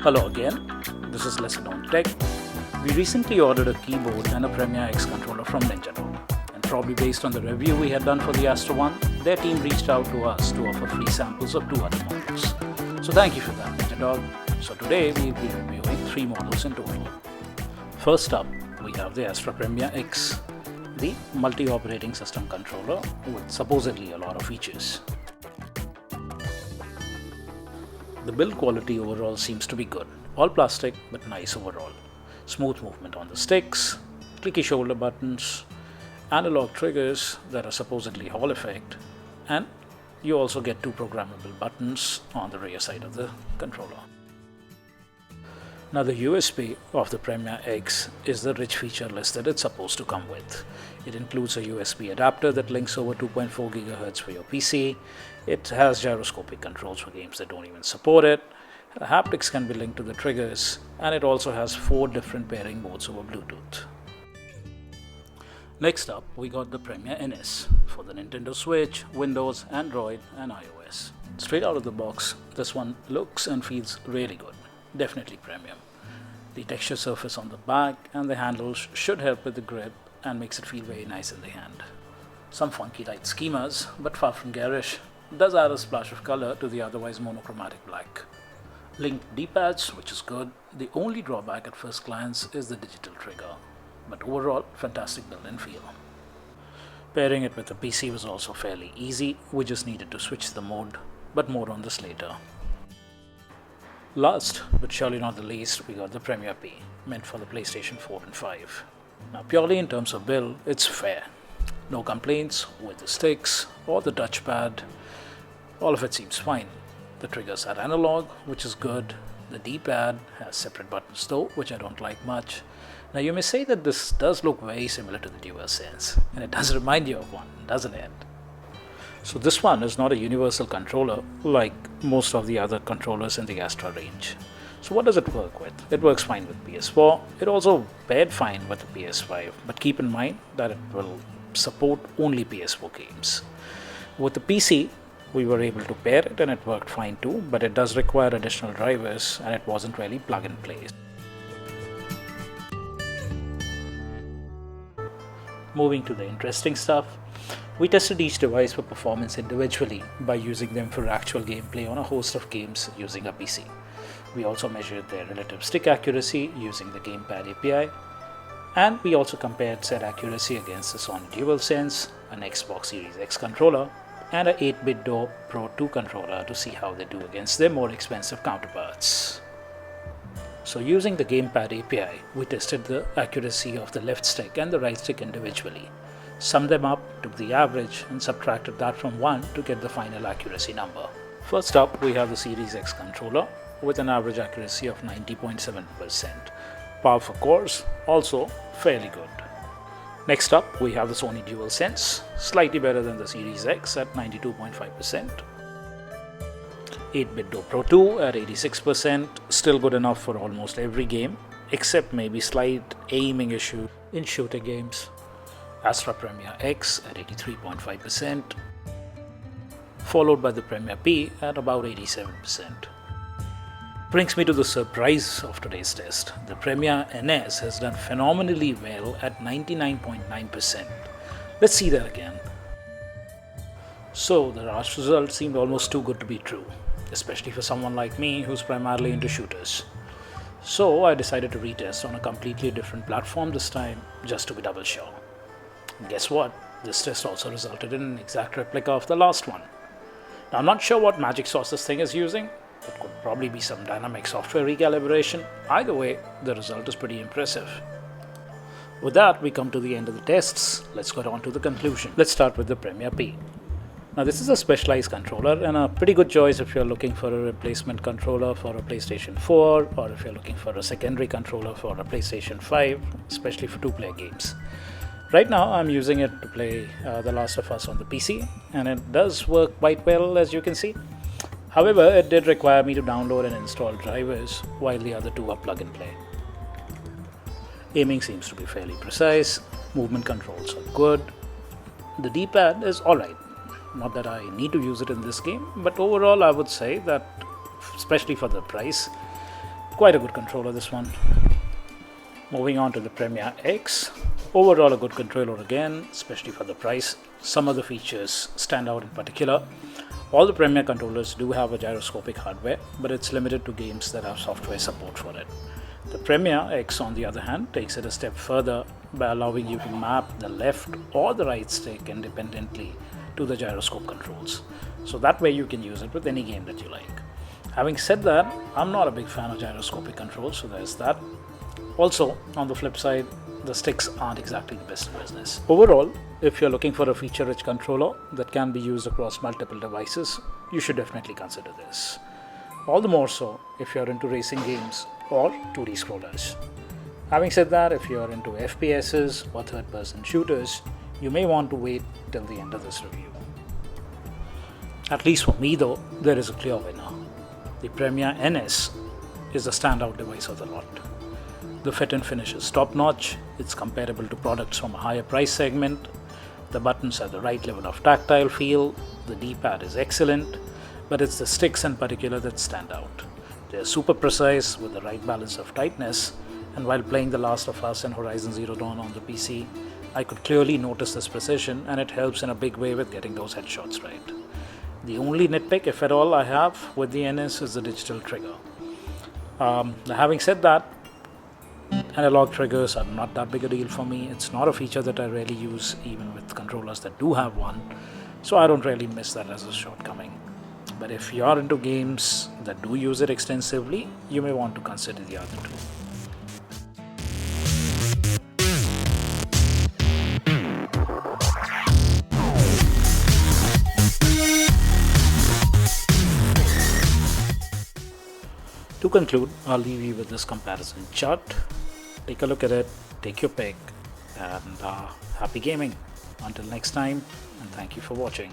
Hello again, this is Lesson on Tech. We recently ordered a keyboard and a Premia X controller from Ninjadog, and probably based on the review we had done for the Astra one, their team reached out to us to offer free samples of 2 other models. So thank you for that, Ninjadog. So today we'll be reviewing 3 models in total. First up, we have the Astra Premia X, the multi-operating system controller with supposedly a lot of features. The build quality overall seems to be good, all plastic but nice overall. Smooth movement on the sticks, clicky shoulder buttons, analog triggers that are supposedly Hall effect, and you also get 2 programmable buttons on the rear side of the controller. Now the USP of the Premia X is the rich feature list that it's supposed to come with. It includes a USB adapter that links over 2.4 GHz for your PC. It has gyroscopic controls for games that don't even support it. The haptics can be linked to the triggers, and it also has 4 different pairing modes over Bluetooth. Next up, we got the Premia NS for the Nintendo Switch, Windows, Android, and iOS. Straight out of the box, this one looks and feels really good. Definitely premium. The texture surface on the back and the handles should help with the grip and makes it feel very nice in the hand. Some funky light schemas, but far from garish, does add a splash of color to the otherwise monochromatic black. Linked D-pads, which is good. The only drawback at first glance is the digital trigger, but overall fantastic build and feel. Pairing it with the PC was also fairly easy. We just needed to switch the mode, but more on this later. Last, but surely not the least, we got the Premia P, meant for the PlayStation 4 and 5. Now purely in terms of build, it's fair. No complaints with the sticks or the touchpad. All of it seems fine. The triggers are analog, which is good. The D-pad has separate buttons though, which I don't like much. Now you may say that this does look very similar to the DualSense, and it does remind you of one, doesn't it? So this one is not a universal controller like most of the other controllers in the Astra range. So what does it work with? It works fine with PS4. It also paired fine with the PS5, but keep in mind that it will support only PS4 games. With the PC, we were able to pair it and it worked fine too, but it does require additional drivers and it wasn't really plug and play. Moving to the interesting stuff, we tested each device for performance individually by using them for actual gameplay on a host of games using a PC. We also measured their relative stick accuracy using the Gamepad API, and we also compared said accuracy against the Sony DualSense, an Xbox Series X controller, and a 8-bit DO Pro 2 controller to see how they do against their more expensive counterparts. So using the Gamepad API, we tested the accuracy of the left stick and the right stick individually, summed them up, took the average, and subtracted that from 1 to get the final accuracy number. First up, we have the Series X controller with an average accuracy of 90.7%. Power for cores, also fairly good. Next up, we have the Sony DualSense, slightly better than the Series X at 92.5%. 8-bit DO Pro 2 at 86%, still good enough for almost every game, except maybe slight aiming issue in shooter games. Astra Premia X at 83.5%, followed by the Premia P at about 87%. Brings me to the surprise of today's test. The Premia NS has done phenomenally well at 99.9%. Let's see that again. So the last result seemed almost too good to be true, especially for someone like me who's primarily into shooters. So I decided to retest on a completely different platform this time, just to be double sure. Guess what? This test also resulted in an exact replica of the last one. Now I'm not sure what magic sauce this thing is using. It could probably be some dynamic software recalibration. Either way, the result is pretty impressive. With that, we come to the end of the tests. Let's go on to the conclusion. Let's start with the Premia P. Now this is a specialized controller and a pretty good choice if you're looking for a replacement controller for a PlayStation 4 or if you're looking for a secondary controller for a PlayStation 5, especially for 2-player games. Right now I'm using it to play The Last of Us on the PC, and it does work quite well, as you can see. However, it did require me to download and install drivers while the other 2 are plug and play. Aiming seems to be fairly precise, movement controls are good, the D-pad is alright. Not that I need to use it in this game, but overall I would say that, especially for the price, Quite a good controller, this one. Moving on to the Premia X. Overall a good controller again, especially for the price. Some of the features stand out in particular. All the Premia controllers do have a gyroscopic hardware, but it's limited to games that have software support for it. The Premia X, on the other hand, takes it a step further by allowing you to map the left or the right stick independently to the gyroscope controls. So that way you can use it with any game that you like. Having said that, I'm not a big fan of gyroscopic controls, so there's that. Also, on the flip side, the sticks aren't exactly the best in business. Overall, if you're looking for a feature-rich controller that can be used across multiple devices, you should definitely consider this. All the more so if you're into racing games or 2D scrollers. Having said that, if you're into FPSs or third-person shooters, you may want to wait till the end of this review. At least for me though, there is a clear winner. The Premia NS is the standout device of the lot. The fit and finish is top-notch, it's comparable to products from a higher price segment, the buttons have the right level of tactile feel, the D-pad is excellent, but it's the sticks in particular that stand out. They're super precise with the right balance of tightness, and while playing The Last of Us and Horizon Zero Dawn on the PC, I could clearly notice this precision, and it helps in a big way with getting those headshots right. The only nitpick, if at all, I have with the NS is the digital trigger. Having said that, analog triggers are not that big a deal for me. It's not a feature that I really use even with controllers that do have one, so I don't really miss that as a shortcoming. But if you are into games that do use it extensively, you may want to consider the other two. To conclude, I'll leave you with this comparison chart. Take a look at it, take your pick, and happy gaming. Until next time, and thank you for watching.